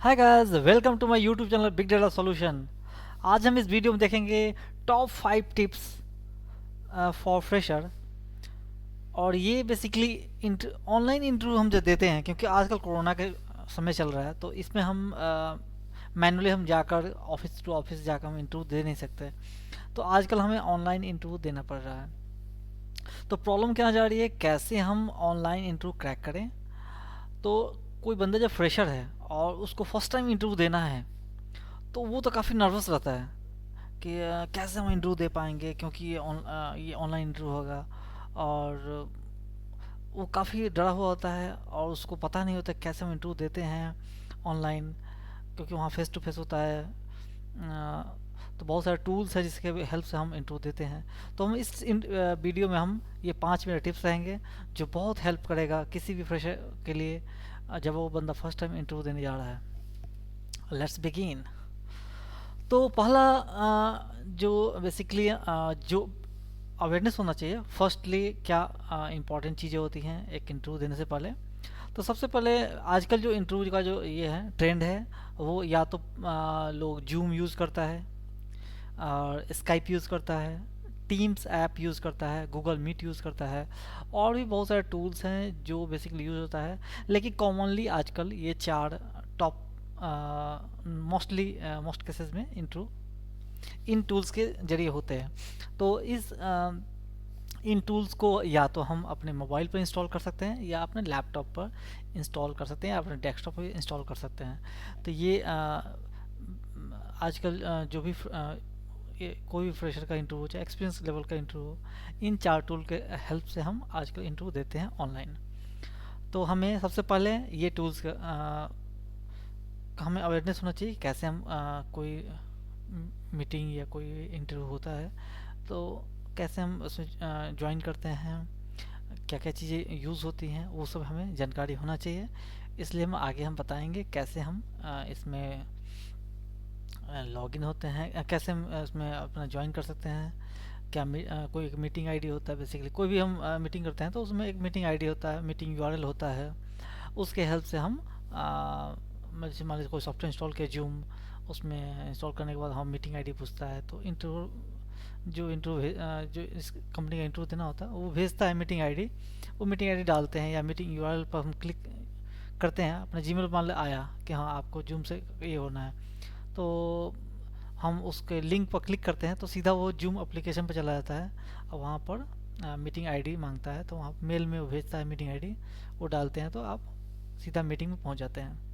Hi guys, welcome to my YouTube channel big data solution. आज हम इस video में देखेंगे टॉप 5 टिप्स फॉर फ्रेशर। और ये बेसिकली ऑनलाइन इंटरव्यू हम जो देते हैं, क्योंकि आजकल कोरोना के समय चल रहा है, तो इसमें हम मैनुअली हम जाकर ऑफिस टू ऑफिस जाकर हम इंटरव्यू दे नहीं सकते। तो आजकल हमें ऑनलाइन इंटरव्यू देना पड़ रहा है। तो प्रॉब्लम क्या जा रही है, कैसे हम ऑनलाइन इंटरव्यू क्रैक करें। तो कोई बंदा जब फ्रेशर है और उसको फर्स्ट टाइम इंटरव्यू देना है, तो वो तो काफ़ी नर्वस रहता है कि कैसे हम इंटरव्यू दे पाएंगे, क्योंकि ये ऑनलाइन इंटरव्यू होगा। और वो काफ़ी डरा हुआ होता है और उसको पता नहीं होता कैसे हम इंटरव्यू देते हैं ऑनलाइन, क्योंकि वहाँ फेस टू फेस होता है। तो बहुत सारे टूल्स हैं जिसके हेल्प से हम इंटरव्यू देते हैं। तो हम इस वीडियो में हम ये 5 मेरे टिप्स रहेंगे जो बहुत हेल्प करेगा किसी भी फ्रेशर के लिए, जब वो बंदा फर्स्ट टाइम इंटरव्यू देने जा रहा है। Let's begin. तो पहला जो बेसिकली जो अवेयरनेस होना चाहिए, फर्स्टली क्या इंपॉर्टेंट चीज़ें होती हैं एक इंटरव्यू देने से पहले। तो सबसे पहले आजकल जो इंटरव्यू का जो ये है ट्रेंड है, वो या तो लोग जूम यूज़ करता है और स्काइप यूज़ करता है, टीम्स ऐप यूज़ करता है, गूगल मीट यूज़ करता है, और भी बहुत सारे टूल्स हैं जो बेसिकली यूज़ होता है। लेकिन कॉमनली आजकल ये चार टॉप मोस्टली मोस्ट केसेस में इंटरव्यू इन टूल्स के जरिए होते हैं। तो इन टूल्स को या तो हम अपने मोबाइल पर इंस्टॉल कर सकते हैं, या अपने लैपटॉप पर इंस्टॉल कर सकते हैं, या अपने डेस्कटॉप पर इंस्टॉल कर सकते हैं। तो ये आजकल जो भी कोई भी फ्रेशर का इंटरव्यू हो, चाहे एक्सपीरियंस लेवल का इंटरव्यू हो, इन चार टूल के हेल्प से हम आजकल इंटरव्यू देते हैं ऑनलाइन। तो हमें सबसे पहले ये टूल्स का हमें अवेयरनेस होना चाहिए कैसे हम कोई मीटिंग या कोई इंटरव्यू होता है तो कैसे हम उसमें ज्वाइन करते हैं, क्या क्या चीज़ें यूज़ होती हैं, वो सब हमें जानकारी होना चाहिए। इसलिए हम आगे हम बताएंगे कैसे हम इसमें लॉगिन होते हैं, कैसे हम इसमें अपना ज्वाइन कर सकते हैं। क्या कोई एक मीटिंग आईडी होता है, बेसिकली कोई भी हम मीटिंग करते हैं तो उसमें एक मीटिंग आईडी होता है, मीटिंग यूआरएल होता है। उसके हेल्प से हम जैसे मान लीजिए कोई सॉफ्टवेयर इंस्टॉल किया जूम, उसमें इंस्टॉल करने के बाद हम मीटिंग आईडी पूछता है, तो इंटरव्यू जो इंटरव्यू जो इस कंपनी का इंटरव्यू देना होता है वो भेजता है मीटिंग आईडी। वो मीटिंग आईडी डालते हैं या मीटिंग यूआरएल पर हम क्लिक करते हैं, अपना जीमेल मान ले आया कि हाँ आपको जूम से ये होना है, तो हम उसके लिंक पर क्लिक करते हैं तो सीधा वो जूम एप्लीकेशन पर चला जाता है। और वहाँ पर मीटिंग आईडी मांगता है, तो वहाँ मेल में वो भेजता है मीटिंग आईडी, वो डालते हैं तो आप सीधा मीटिंग में पहुँच जाते हैं।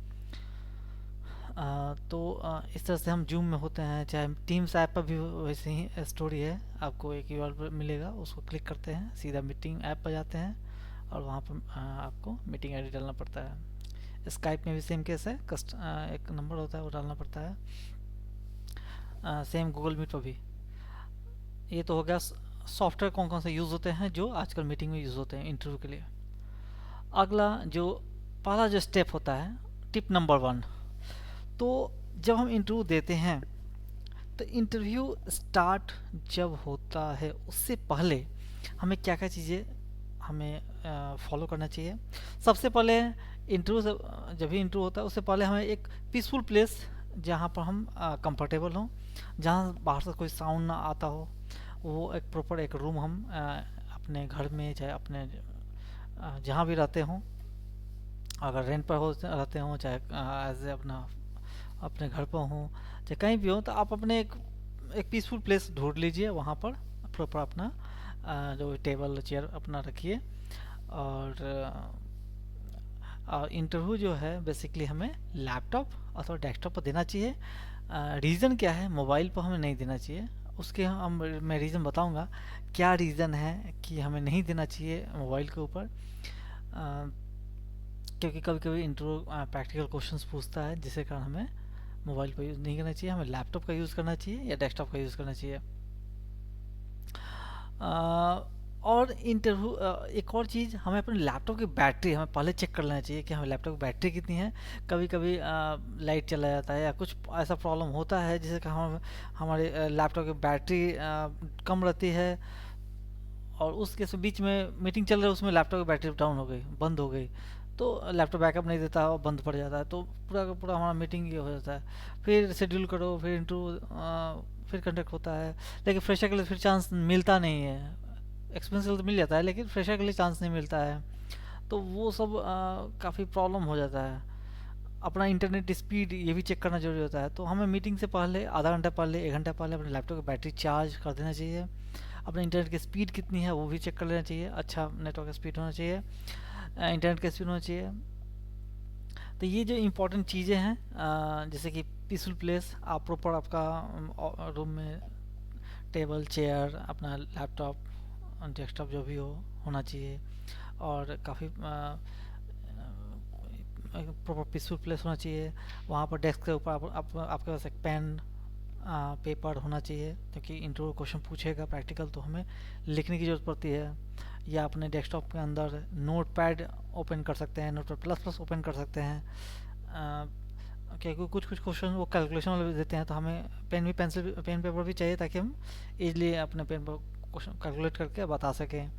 इस तरह से हम जूम में होते हैं, चाहे टीम्स ऐप पर भी वैसे ही स्टोरी है। आपको एक यूआरएल मिलेगा, उसको क्लिक करते हैं, सीधा मीटिंग ऐप पर जाते हैं और वहाँ पर आपको मीटिंग आईडी डालना पड़ता है। स्काइप में भी सेम केस है, एक नंबर होता है वो डालना पड़ता है। सेम गूगल मीट पर भी। ये तो हो गया सॉफ्टवेयर कौन कौन से यूज़ होते हैं जो आजकल मीटिंग में यूज़ होते हैं इंटरव्यू के लिए। अगला जो पहला जो स्टेप होता है, टिप नंबर 1। तो जब हम इंटरव्यू देते हैं, तो इंटरव्यू स्टार्ट जब होता है उससे पहले हमें क्या क्या चीज़ें हमें फॉलो करना चाहिए। सबसे पहले इंटरव्यू जब भी इंटरव्यू होता है उससे पहले हमें एक पीसफुल प्लेस, जहाँ पर हम कंफर्टेबल हों, जहाँ बाहर से कोई साउंड ना आता हो, वो एक प्रॉपर एक रूम हम अपने घर में चाहे अपने जहाँ भी रहते हों, अगर रेंट पर हो रहते हों, चाहे एज ए अपना अपने घर पर हों, चाहे कहीं भी हो, तो आप अपने एक पीसफुल प्लेस ढूंढ लीजिए, वहाँ पर प्रॉपर अपना जो टेबल चेयर अपना रखिए। और इंटरव्यू जो है बेसिकली हमें लैपटॉप अथवा डेस्कटॉप पर देना चाहिए। रीज़न क्या है, मोबाइल पर हमें नहीं देना चाहिए। उसके हम मैं रीज़न बताऊंगा क्या रीज़न है कि हमें नहीं देना चाहिए मोबाइल के ऊपर। क्योंकि कभी कभी इंटरव्यू प्रैक्टिकल क्वेश्चंस पूछता है, जिसके कारण हमें मोबाइल का यूज़ नहीं करना चाहिए, हमें लैपटॉप का यूज़ करना चाहिए या डेस्कटॉप का यूज़ करना चाहिए। और इंटरव्यू एक और चीज़, हमें अपने लैपटॉप की बैटरी हमें पहले चेक कर लेना चाहिए कि हमें लैपटॉप की बैटरी कितनी है। कभी कभी लाइट चला जाता है या कुछ ऐसा प्रॉब्लम होता है जिससे कि हम हमारे लैपटॉप की बैटरी कम रहती है, और उसके बीच में मीटिंग चल रही है, उसमें लैपटॉप की बैटरी डाउन हो गई, बंद हो गई, तो लैपटॉप बैकअप नहीं देता और बंद पड़ जाता है, तो पूरा का पूरा हमारा मीटिंग ये हो जाता है। फिर शेड्यूल करो, फिर इंटरव्यू फिर कंडक्ट होता है। लेकिन फ्रेशर के लिए फिर चांस मिलता नहीं है। एक्सपीरियंस के लिए तो मिल जाता है, लेकिन फ्रेशर के लिए चांस नहीं मिलता है। तो वो सब काफ़ी प्रॉब्लम हो जाता है। अपना इंटरनेट स्पीड ये भी चेक करना जरूरी होता है। तो हमें मीटिंग से पहले आधा घंटा पहले, 1 घंटा पहले अपने लैपटॉप की बैटरी चार्ज कर देना चाहिए। अपने इंटरनेट की स्पीड कितनी है वो भी चेक कर लेना चाहिए। अच्छा नेटवर्क स्पीड होना चाहिए, इंटरनेट का स्पीड होना चाहिए। तो ये जो इम्पोर्टेंट चीज़ें हैं, जैसे कि पीसफुल प्लेस, आप प्रॉपर आपका रूम में टेबल चेयर, अपना लैपटॉप डेस्कटॉप जो भी हो होना चाहिए। और काफ़ी प्रॉपर पीसफुल प्लेस होना चाहिए। वहाँ पर डेस्क के ऊपर आपके पास एक पेन पेपर होना चाहिए, क्योंकि इंटरव्यू क्वेश्चन पूछेगा प्रैक्टिकल, तो हमें लिखने की ज़रूरत पड़ती है। या अपने डेस्कटॉप के अंदर नोट पैड ओपन कर सकते हैं, note pad plus plus open कर सकते हैं। क्योंकि कुछ कुछ क्वेश्चन वो कैलकुलेशन वाले भी देते हैं, तो हमें पेन भी पेंसिल पेन पेपर भी चाहिए, ताकि हम इजली अपने पेन पर क्वेश्चन कैलकुलेट करके बता सकें।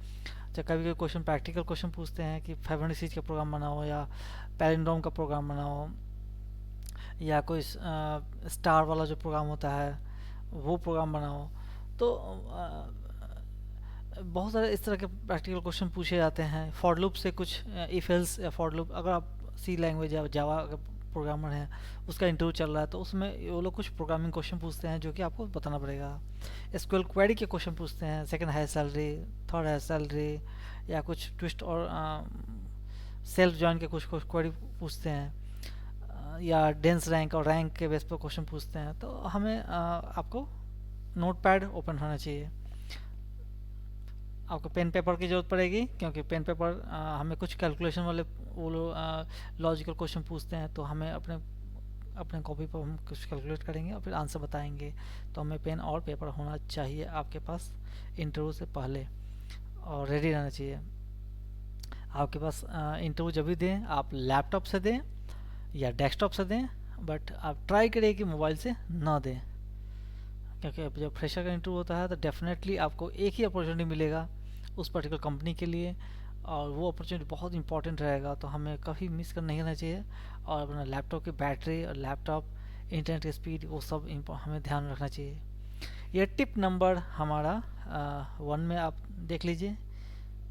चाहे कभी कभी क्वेश्चन प्रैक्टिकल क्वेश्चन पूछते हैं कि 500 सीरीज का प्रोग्राम बनाओ, या पैलिंड्रोम का प्रोग्राम बनाओ, या कोई स्टार वाला जो प्रोग्राम होता है वो प्रोग्राम बनाओ। तो बहुत सारे इस तरह के प्रैक्टिकल क्वेश्चन पूछे जाते हैं। फॉर लूप से कुछ इफ एल्स या फॉर लूप, अगर आप सी लैंग्वेज या जावा प्रोग्रामर हैं, उसका इंटरव्यू चल रहा है, तो उसमें वो लोग कुछ प्रोग्रामिंग क्वेश्चन पूछते हैं जो कि आपको बताना पड़ेगा। एसक्यूएल क्वेरी के क्वेश्चन पूछते हैं, second high salary, third high salary, या कुछ ट्विस्ट और सेल्फ जॉइन के कुछ क्वेरी पूछते हैं, या डेंस रैंक और रैंक के बेस पर क्वेश्चन पूछते हैं। तो हमें आपको नोट पैड ओपन होना चाहिए। आपको पेन पेपर की ज़रूरत पड़ेगी, क्योंकि पेन पेपर हमें कुछ कैलकुलेशन वाले वो लोग लॉजिकल क्वेश्चन पूछते हैं, तो हमें अपने अपने कॉपी पर हम कुछ कैलकुलेट करेंगे और फिर आंसर बताएंगे। तो हमें पेन और पेपर होना चाहिए आपके पास इंटरव्यू से पहले, और रेडी रहना चाहिए आपके पास। इंटरव्यू जब भी दें, आप लैपटॉप से दें या डेस्कटॉप से दें, बट आप ट्राई करिए कि मोबाइल से ना दें, क्योंकि जब फ्रेशर का इंटरव्यू होता है तो डेफिनेटली आपको एक ही अपॉर्चुनिटी मिलेगा उस पर्टिकुलर कंपनी के लिए, और वो अपॉर्चुनिटी बहुत इंपॉर्टेंट रहेगा। तो हमें कभी मिस कर नहीं करना चाहिए। और अपना लैपटॉप की बैटरी और लैपटॉप इंटरनेट की स्पीड वो सब हमें ध्यान रखना चाहिए। ये टिप नंबर हमारा 1 में आप देख लीजिए।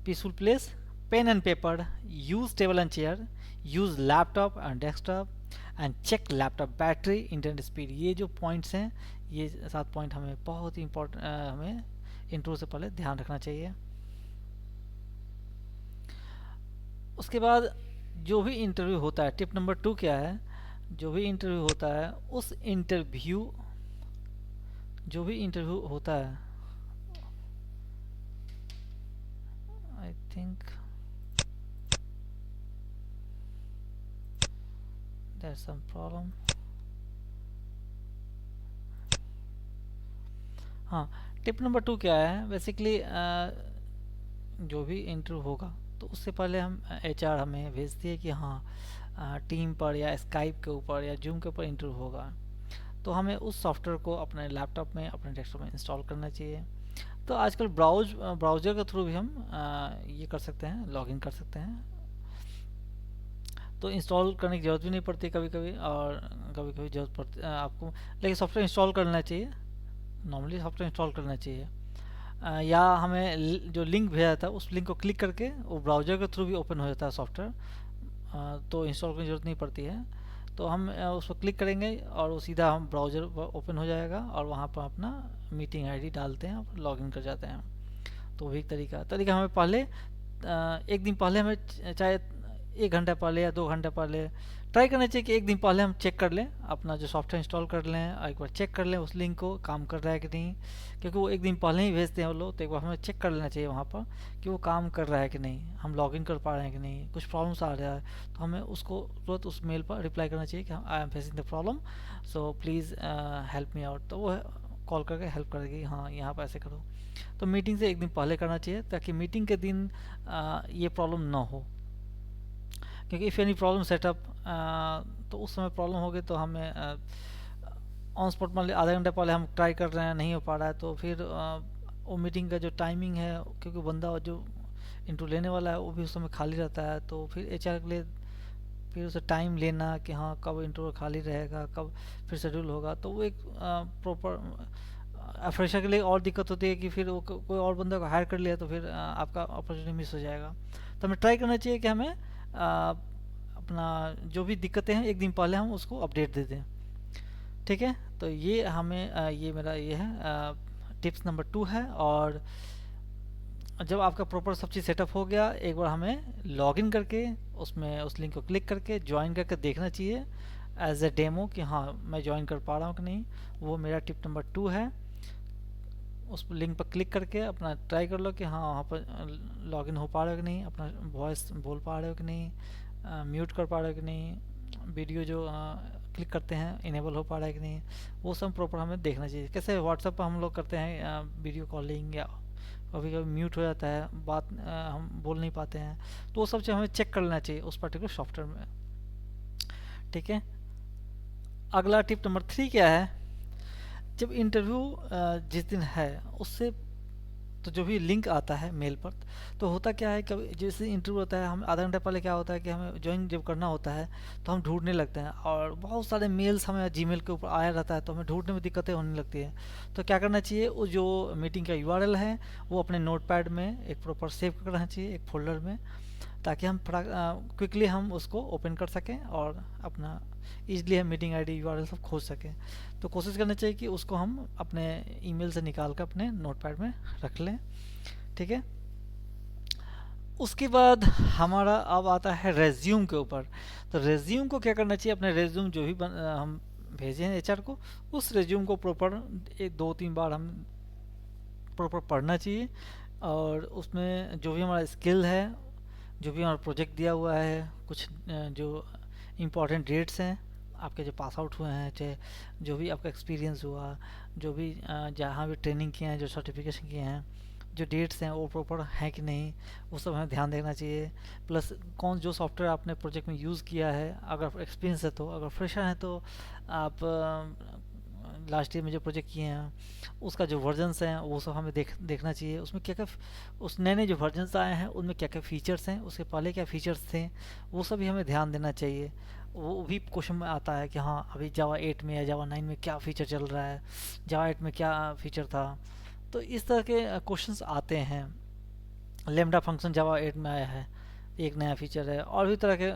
Peaceful place, pen and paper, use table and chair, use laptop and desktop, and check laptop battery, internet speed. ये जो पॉइंट्स हैं, ये 7 पॉइंट हमें बहुत ही इम्पोर्टेंट हमें इंटरव्यू से पहले ध्यान रखना चाहिए। उसके बाद जो भी इंटरव्यू होता है, टिप नंबर 2 क्या है, जो भी इंटरव्यू होता है उस इंटरव्यू जो भी इंटरव्यू होता है, I think there's some problem। हाँ, टिप नंबर 2 क्या है, बेसिकली जो भी इंटरव्यू होगा तो उससे पहले हम एचआर हमें भेजती है कि हाँ टीम पर या स्काइप के ऊपर या जूम के ऊपर इंटरव्यू होगा। तो हमें उस सॉफ्टवेयर को अपने लैपटॉप में, अपने डेस्कटॉप में इंस्टॉल करना चाहिए। तो आजकल ब्राउज़र के थ्रू भी हम ये कर सकते हैं, लॉगिन कर सकते हैं। तो इंस्टॉल करने की ज़रूरत भी नहीं पड़ती कभी कभी, और कभी कभी ज़रूरत पड़ती आपको, लेकिन सॉफ्टवेयर इंस्टॉल करना चाहिए। नॉर्मली सॉफ्टवेयर इंस्टॉल करना चाहिए। या हमें जो लिंक भेजा था उस लिंक को क्लिक करके वो ब्राउज़र के थ्रू भी ओपन हो जाता है सॉफ्टवेयर, तो इंस्टॉल करने की ज़रूरत नहीं पड़ती है। तो हम उस पर क्लिक करेंगे और वो सीधा हम ब्राउज़र पर ओपन हो जाएगा, और वहाँ पर अपना मीटिंग आईडी डालते हैं और लॉगिन कर जाते हैं। तो वही तरीका हमें पहले एक दिन पहले, हमें चाहे 1 घंटा पहले या 2 घंटा पहले ट्राई करना चाहिए कि एक दिन पहले हम चेक कर लें, अपना जो सॉफ्टवेयर इंस्टॉल कर लें, और एक बार चेक कर लें उस लिंक को काम कर रहा है कि नहीं, क्योंकि वो एक दिन पहले ही भेजते हैं वो लोग। तो एक बार हमें चेक कर लेना चाहिए वहाँ पर कि वो काम कर रहा है कि नहीं, हम लॉगिन कर पा रहे हैं कि नहीं, कुछ प्रॉब्लम्स आ रहा है तो हमें उसको तुरंत उस मेल पर रिप्लाई करना चाहिए कि I am facing the problem, so please help me out. तो वो कॉल करके हेल्प करेगी, हाँ यहाँ पर ऐसे करो। तो मीटिंग से एक दिन पहले करना चाहिए, ताकि मीटिंग के दिन ये प्रॉब्लम ना हो। क्योंकि इफ़ एनी प्रॉब्लम सेटअप, तो उस समय प्रॉब्लम हो गई तो हमें ऑन स्पॉट, मान लिया आधा घंटा पहले हम ट्राई कर रहे हैं, नहीं हो पा रहा है, तो फिर वो मीटिंग का जो टाइमिंग है, क्योंकि बंदा जो इंटरव्यू लेने वाला है वो भी उस समय खाली रहता है, तो फिर एचआर के लिए फिर उसे टाइम लेना कि हाँ कब इंटरव्यू खाली रहेगा, कब फिर शेड्यूल होगा, तो वो एक प्रॉपर फ्रेशर के लिए और दिक्कत होती है कि फिर वो कोई और बंदा को हायर कर लिया तो फिर आपका अपॉर्चुनिटी मिस हो जाएगा। तो हमें ट्राई करना चाहिए कि हमें अपना जो भी दिक्कतें हैं एक दिन पहले हम उसको अपडेट दे दें। ठीक है, तो ये हमें ये मेरा ये है टिप्स नंबर 2 है। और जब आपका प्रॉपर सब चीज़ सेटअप हो गया, एक बार हमें लॉगिन करके उसमें उस लिंक को क्लिक करके ज्वाइन करके देखना चाहिए एज ए डेमो कि हाँ मैं ज्वाइन कर पा रहा हूँ कि नहीं। वो मेरा टिप नंबर 2 है। उस लिंक पर क्लिक करके अपना ट्राई कर लो कि हाँ वहाँ पर लॉगिन हो पा रहे हो कि नहीं, अपना वॉइस बोल पा रहे हो कि नहीं, म्यूट कर पा रहे हो कि नहीं, वीडियो जो क्लिक करते हैं इनेबल हो पा रहा है कि नहीं, वो सब प्रॉपर हमें देखना चाहिए। कैसे व्हाट्सएप पर हम लोग करते हैं वीडियो कॉलिंग, या कभी कभी म्यूट हो जाता है, बात हम बोल नहीं पाते हैं, तो वो सब चीज़ हमें चेक कर लेना चाहिए उस पर्टिकुलर सॉफ्टवेयर में। ठीक है, अगला टिप नंबर 3 क्या है, जब इंटरव्यू जिस दिन है उससे तो जो भी लिंक आता है मेल पर, तो होता क्या है कभी जैसे इंटरव्यू होता है, हम आधा घंटा पहले क्या होता है कि हमें ज्वाइन जब करना होता है तो हम ढूंढने लगते हैं और बहुत सारे मेल्स हमें जीमेल के ऊपर आया रहता है, तो हमें ढूंढने में दिक्कतें होने लगती है। तो क्या करना चाहिए, वो जो मीटिंग का यूआरएल है वो अपने नोटपैड में एक प्रॉपर सेव करना चाहिए एक फोल्डर में, ताकि हम क्विकली हम उसको ओपन कर सकें और अपना ईजिली हम मीटिंग आईडी यूआरएल सब खोज सकें। तो कोशिश करना चाहिए कि उसको हम अपने ईमेल से निकाल कर अपने नोटपैड में रख लें। ठीक है, उसके बाद हमारा अब आता है रेज्यूम के ऊपर। तो रेज्यूम को क्या करना चाहिए, अपने रेज्यूम जो भी हम भेजे हैं एचआर को, उस रेज्यूम को प्रॉपर 1 2 3 बार हम प्रॉपर पढ़ना चाहिए, और उसमें जो भी हमारा स्किल है, जो भी हमारा प्रोजेक्ट दिया हुआ है, कुछ जो इम्पोर्टेंट डेट्स हैं आपके जो पास आउट हुए हैं, चाहे जो भी आपका एक्सपीरियंस हुआ, जो भी जहाँ भी ट्रेनिंग किए हैं, जो सर्टिफिकेशन किए हैं, जो डेट्स हैं वो प्रॉपर हैं कि नहीं, वो सब हमें ध्यान देना चाहिए। प्लस कौन जो सॉफ्टवेयर आपने प्रोजेक्ट में यूज़ किया है, अगर एक्सपीरियंस है तो, अगर फ्रेशर है तो आप लास्ट ईयर में जो प्रोजेक्ट किए हैं उसका जो वर्जन्स हैं वो सब हमें देखना चाहिए। उसमें क्या क्या उस नए नए जो वर्जन्स आए हैं उनमें क्या क्या फ़ीचर्स हैं, उसके पहले क्या फ़ीचर्स थे, वो सब भी हमें ध्यान देना चाहिए। वो भी क्वेश्चन में आता है कि हाँ अभी जावा 8 में या जावा 9 में क्या फ़ीचर चल रहा है, जावा 8 में क्या फ़ीचर था। तो इस तरह के क्वेश्चंस आते हैं। लेमडा फंक्शन जावा 8 में आया है, एक नया फीचर है, और भी तरह के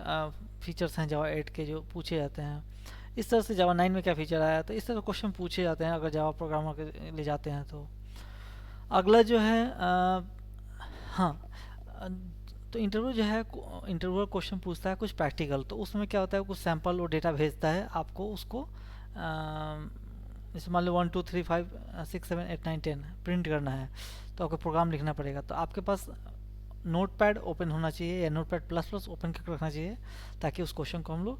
फीचर्स हैं जावा 8 के जो पूछे जाते हैं। इस तरह से जावा 9 में क्या फीचर आया, तो इस तरह क्वेश्चन पूछे जाते हैं अगर जावा प्रोग्रामर के ले जाते हैं तो। अगला जो है हाँ अ, तो इंटरव्यू जो है, इंटरव्यू क्वेश्चन पूछता है कुछ प्रैक्टिकल, तो उसमें क्या होता है कुछ सैंपल और डेटा भेजता है आपको, उसको जैसे मान लो 1 2 3 5 6 7 8 9 10 प्रिंट करना है, तो आपको प्रोग्राम लिखना पड़ेगा। तो आपके पास नोटपैड ओपन होना चाहिए या नोटपैड प्लस प्लस ओपन करके रखना चाहिए, ताकि उस क्वेश्चन को हम लोग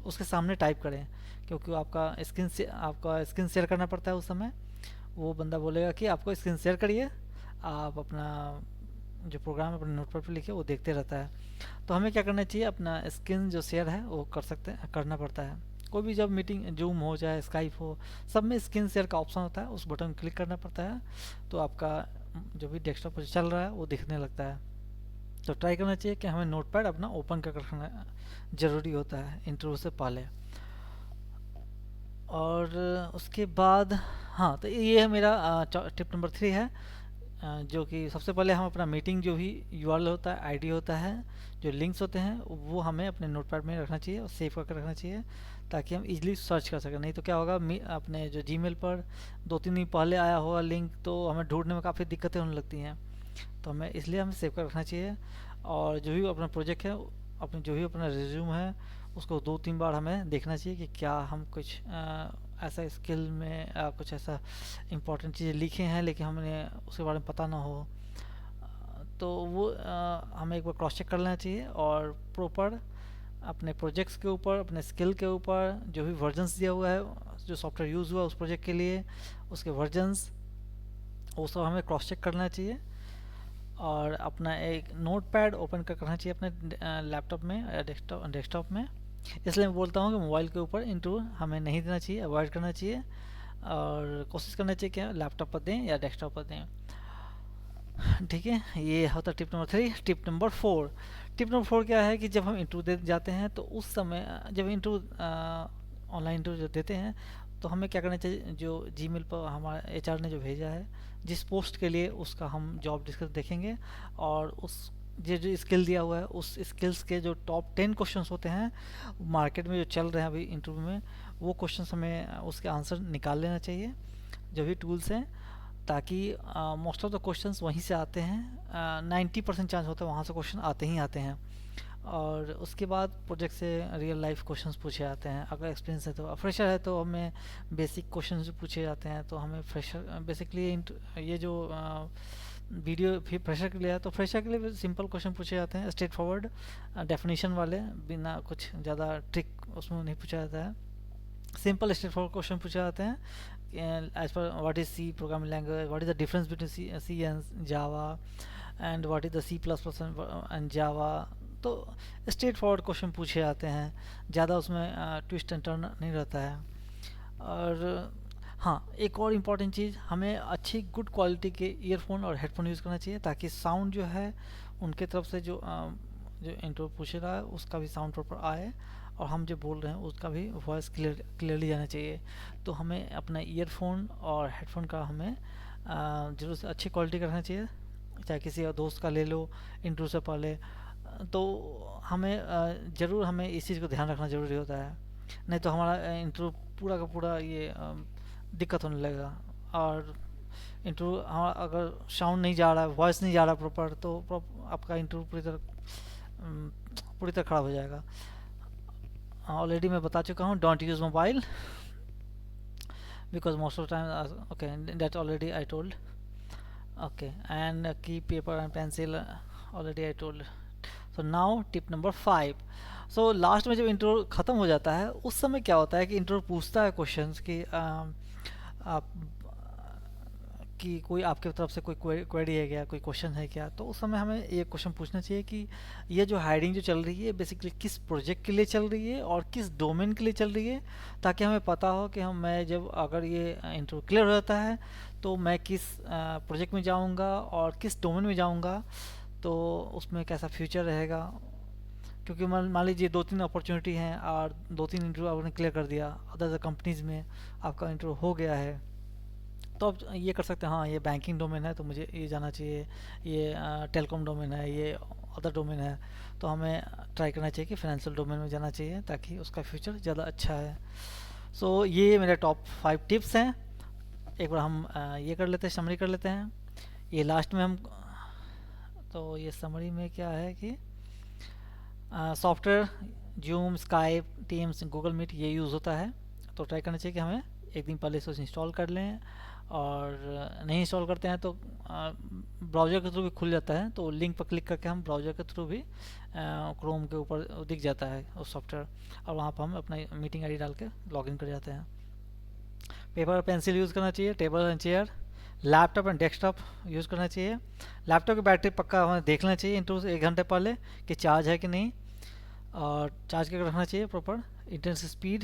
उसके सामने टाइप करें, क्योंकि आपका स्क्रीन शेयर करना पड़ता है उस समय। वो बंदा बोलेगा कि आपको स्क्रीन शेयर करिए, आप अपना जो प्रोग्राम अपने नोटपैड पे लिखे वो देखते रहता है। तो हमें क्या करना चाहिए, अपना स्क्रीन जो शेयर है वो करना पड़ता है। कोई भी जब मीटिंग जूम हो चाहे स्काइप हो, सब में स्क्रीन शेयर का ऑप्शन होता है, उस बटन क्लिक करना पड़ता है, तो आपका जो भी डेस्कटॉप पर चल रहा है वो दिखने लगता है। तो ट्राई करना चाहिए कि हमें नोटपैड अपना ओपन कर रखना ज़रूरी होता है इंटरव्यू से पहले। और उसके बाद हाँ, तो ये है मेरा टिप नंबर 3 है, जो कि सबसे पहले हम अपना मीटिंग जो भी यूआरएल होता है, आईडी होता है, जो लिंक्स होते हैं वो हमें अपने नोटपैड में रखना चाहिए और सेव करके रखना चाहिए, ताकि हम इजीली सर्च कर सकें। नहीं तो क्या होगा, अपने जो जीमेल पर 2 3 दिन पहले आया होगा लिंक, तो हमें ढूंढने में काफ़ी दिक्कतें होने लगती हैं। तो हमें इसलिए हमें सेव कर रखना चाहिए। और जो भी अपना प्रोजेक्ट है, अपने जो भी अपना रिज्यूम है, उसको 2 3 बार हमें देखना चाहिए कि क्या हम कुछ ऐसा स्किल में कुछ ऐसा इम्पोर्टेंट चीज़ें लिखे हैं लेकिन हमने उसके बारे में पता ना हो, तो वो हमें एक बार क्रॉस चेक कर लेना चाहिए। और प्रॉपर अपने प्रोजेक्ट्स के ऊपर, अपने स्किल के ऊपर जो भी वर्जन्स दिया हुआ है, जो सॉफ्टवेयर यूज़ हुआ उस प्रोजेक्ट के लिए, उसके वर्जन्स वो सब हमें क्रॉस चेक करना चाहिए। और अपना एक नोटपैड ओपन कर करना चाहिए अपने लैपटॉप में या डेस्कटॉप में। इसलिए मैं बोलता हूँ कि मोबाइल के ऊपर इंटरव्यू हमें नहीं देना चाहिए, अवॉइड करना चाहिए, और कोशिश करना चाहिए कि लैपटॉप पर दें या डेस्कटॉप पर दें। ठीक है, ये होता tip number 3। Tip number 4, tip number 4 क्या है कि जब हम इंटरव्यू दे जाते हैं तो उस समय जब इंटरव्यू ऑनलाइन इंटरव्यू जो देते हैं तो हमें क्या करना चाहिए, जो जीमेल पर हमारा एचआर ने जो भेजा है जिस पोस्ट के लिए, उसका हम जॉब डिस्क्रिप्शन देखेंगे और उस जो स्किल दिया हुआ है उस स्किल्स के जो टॉप 10 क्वेश्चंस होते हैं मार्केट में जो चल रहे हैं अभी इंटरव्यू में, वो क्वेश्चंस हमें उसके आंसर निकाल लेना चाहिए जो भी टूल्स हैं, ताकि मोस्ट ऑफ द क्वेश्चंस वहीं से आते हैं। 90% चांस होता है वहाँ से क्वेश्चन आते ही आते हैं। और उसके बाद प्रोजेक्ट से रियल लाइफ क्वेश्चंस पूछे जाते हैं। अगर एक्सपीरियंस है तो, फ्रेशर है तो हमें बेसिक क्वेश्चंस पूछे जाते हैं। तो हमें फ्रेशर बेसिकली ये जो वीडियो फिर फ्रेशर के लिए है तो फ्रेशर के लिए सिंपल क्वेश्चन पूछे जाते हैं, स्ट्रेट फॉरवर्ड डेफिनेशन वाले, बिना कुछ ज़्यादा ट्रिक उसमें नहीं पूछा जाता है। सिंपल स्ट्रेट फॉरवर्ड क्वेश्चन पूछे जाते हैं as per what is C programming language, what is the difference between C and Java, and what is the C plus plus and Java. तो स्ट्रेट फॉरवर्ड क्वेश्चन पूछे जाते हैं, ज़्यादा उसमें twist and turn नहीं रहता है। और हाँ, एक और इम्पॉर्टेंट चीज़, हमें अच्छी गुड क्वालिटी के ईयरफोन और हेडफोन यूज़ करना चाहिए ताकि साउंड जो है उनके तरफ से जो इंटरव्यू पूछ रहा है उसका भी साउंड प्रॉपर आए और हम जो बोल रहे हैं उसका भी वॉइस क्लियरली जाना चाहिए। तो हमें अपना ईयरफोन और हेडफोन का हमें जरूर से अच्छी क्वालिटी का रखना चाहिए, चाहे किसी और दोस्त का ले लो इंटरव्यू से पहले। तो हमें ज़रूर हमें इस चीज़ को ध्यान रखना ज़रूरी होता है, नहीं तो हमारा इंटरव्यू पूरा का पूरा ये दिक्कत होने लगेगा। और इंटरव्यू हमारा अगर साउंड नहीं जा रहा है, वॉइस नहीं जा रहा प्रॉपर, तो आपका इंटरव्यू पूरी तरह ख़राब हो जाएगा। ऑलरेडी मैं बता चुका हूँ, don't use mobile because most of the time okay, that already I told, okay, and keep paper and pencil already I told. So now tip number 5. So last में जब इंटरव्यू ख़त्म हो जाता है उस समय क्या होता है कि इंटरव्यू पूछता है क्वेश्चंस कि आप कि कोई आपके तरफ से कोई क्वेरी है क्या, कोई क्वेश्चन है क्या। तो उस समय हमें ये क्वेश्चन पूछना चाहिए कि ये जो हायरिंग जो चल रही है बेसिकली किस प्रोजेक्ट के लिए चल रही है और किस डोमेन के लिए चल रही है, ताकि हमें पता हो कि मैं जब अगर ये इंटरव्यू क्लियर हो जाता है तो मैं किस प्रोजेक्ट में जाऊँगा और किस डोमेन में जाऊँगा, तो उसमें कैसा फ्यूचर रहेगा। क्योंकि मान लीजिए 2-3 अपॉर्चुनिटी हैं और 2-3 इंटरव्यू आपने क्लियर कर दिया, अदर कंपनीज़ में आपका इंटरव्यू हो गया है, तो आप ये कर सकते हैं, हाँ ये बैंकिंग डोमेन है तो मुझे ये जाना चाहिए, ये टेलीकॉम डोमेन है, ये अदर डोमेन है, तो हमें ट्राई करना चाहिए कि फाइनेंशियल डोमेन में जाना चाहिए ताकि उसका फ्यूचर ज़्यादा अच्छा है। सो ये मेरे टॉप 5 टिप्स हैं। एक बार हम ये कर लेते हैं, समरी कर लेते हैं। ये लास्ट में हम, तो ये समरी में क्या है कि software Zoom, Skype, Teams, Google Meet ये यूज़ होता है, तो ट्राई करना चाहिए कि हमें एक दिन पहले से इंस्टॉल कर लें। और नहीं इंस्टॉल करते हैं तो ब्राउज़र के थ्रू भी खुल जाता है, तो लिंक पर क्लिक करके हम ब्राउज़र के थ्रू भी क्रोम के ऊपर दिख जाता है उस सॉफ्टवेयर, और वहाँ पर हम अपना मीटिंग आईडी डाल के लॉगिन कर जाते हैं। पेपर और पेंसिल यूज़ करना चाहिए, table and chair, laptop and desktop use करना चाहिए। लैपटॉप की बैटरी पक्का हमें देखना चाहिए इंटरव्यू से 1 घंटे पहले कि चार्ज है कि नहीं, और चार्ज करके रखना चाहिए प्रॉपर। इंटरनेट स्पीड,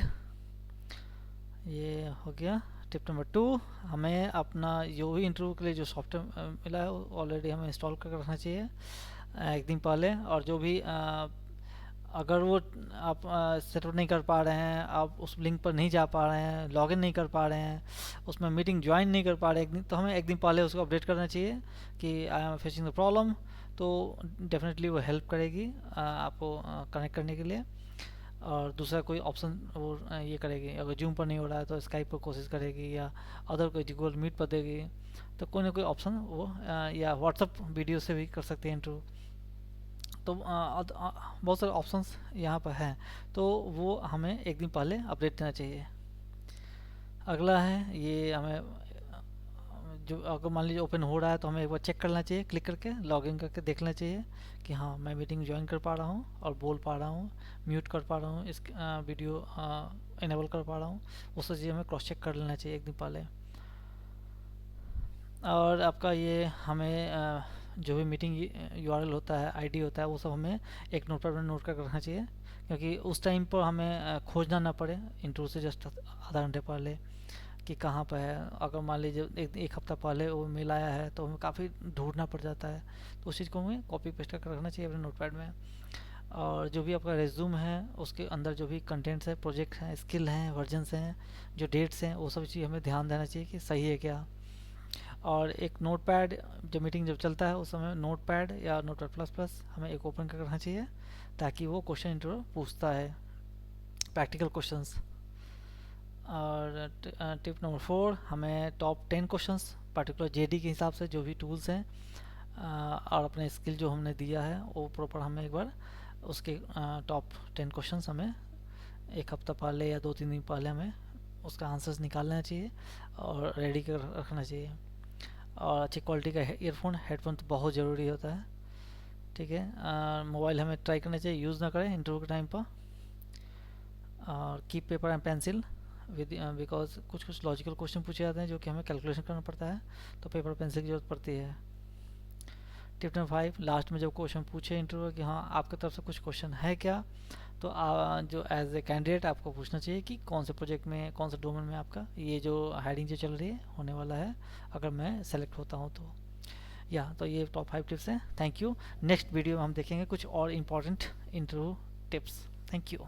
ये हो गया। टिप नंबर 2, हमें अपना जो भी इंटरव्यू के लिए जो सॉफ्टवेयर मिला है ऑलरेडी हमें इंस्टॉल करके रखना चाहिए 1 दिन पहले। और जो भी अगर वो आप सेटअप नहीं कर पा रहे हैं, आप उस लिंक पर नहीं जा पा रहे हैं, लॉगिन नहीं कर पा रहे हैं, उसमें मीटिंग ज्वाइन नहीं कर पा रहे 1 दिन, तो हमें 1 दिन पहले उसको अपडेट करना चाहिए कि I am facing the problem. तो डेफिनेटली वो हेल्प करेगी आपको कनेक्ट करने के लिए। और दूसरा कोई ऑप्शन वो ये करेगी, अगर जूम पर नहीं हो रहा है तो स्काइप पर कोशिश करेगी, या अदर कोई गूगल मीट पर देगी, तो कोई ना कोई ऑप्शन वो या व्हाट्सअप वीडियो से भी कर सकते हैं इंटरव्यू। तो बहुत सारे ऑप्शंस यहाँ पर हैं, तो वो हमें 1 दिन पहले अपडेट देना चाहिए। अगला है ये हमें जो अगर मान लीजिए ओपन हो रहा है तो हमें एक बार चेक करना चाहिए, क्लिक करके लॉगिन करके देखना चाहिए कि हाँ मैं मीटिंग ज्वाइन कर पा रहा हूँ और बोल पा रहा हूँ, म्यूट कर पा रहा हूँ, इस वीडियो इनेबल कर पा रहा हूँ। वो सब चीज़ हमें क्रॉस चेक कर लेना चाहिए 1 दिन पहले। और आपका ये हमें जो भी मीटिंग यूआरएल होता है, आईडी होता है, वो सब हमें एक नोट पर नोट कर रखना चाहिए, क्योंकि उस टाइम पर हमें खोजना ना पड़े इंटरव्यू से जस्ट आधा घंटे पहले कि कहाँ पर है। अगर मान लीजिए एक हफ्ता पहले वो मेल आया है तो हमें काफ़ी ढूंढना पड़ जाता है, तो उस चीज़ को हमें कॉपी पेस्ट कर रखना चाहिए अपने नोटपैड में। और जो भी आपका रेज्यूम है उसके अंदर जो भी कंटेंट्स है, प्रोजेक्ट हैं, स्किल हैं, वर्जन्स हैं, जो डेट्स हैं, वो सब चीज़ हमें ध्यान देना चाहिए कि सही है क्या। और एक नोटपैड, जब मीटिंग जब चलता है उस समय नोटपैड या नोटपैड प्लस प्लस हमें एक ओपन कर रखना चाहिए, ताकि वो क्वेश्चन इंटरव्यू पूछता है, प्रैक्टिकल क्वेश्चंस। और टिप नंबर 4, हमें टॉप 10 क्वेश्चंस पर्टिकुलर जेडी के हिसाब से जो भी टूल्स हैं और अपने स्किल जो हमने दिया है वो प्रॉपर हमें एक बार उसके टॉप 10 क्वेश्चंस हमें एक हफ्ता पहले या 2-3 दिन पहले हमें उसका आंसर्स निकालना चाहिए और रेडी कर रखना चाहिए। और अच्छी क्वालिटी का ईयरफोन, हेडफोन तो बहुत ज़रूरी होता है, ठीक है। मोबाइल हमें ट्राई करना चाहिए यूज़ ना करें इंटरव्यू के टाइम पर। और keep paper and pencil with, because कुछ कुछ लॉजिकल क्वेश्चन पूछे जाते हैं जो कि हमें कैलकुलेशन करना पड़ता है, तो पेपर पेंसिल की ज़रूरत पड़ती है। टिप नंबर 5, लास्ट में जब क्वेश्चन पूछे इंटरव्यू कि हाँ आपकी तरफ से कुछ क्वेश्चन है क्या, तो जो एज ए कैंडिडेट आपको पूछना चाहिए कि कौन से प्रोजेक्ट में, कौन से डोमेन में आपका ये जो हायरिंग जो चल रही है होने वाला है अगर मैं सेलेक्ट होता हूँ तो। तो ये टॉप 5 टिप्स हैं। Thank you. नेक्स्ट वीडियो में हम देखेंगे कुछ और important interview tips. Thank you.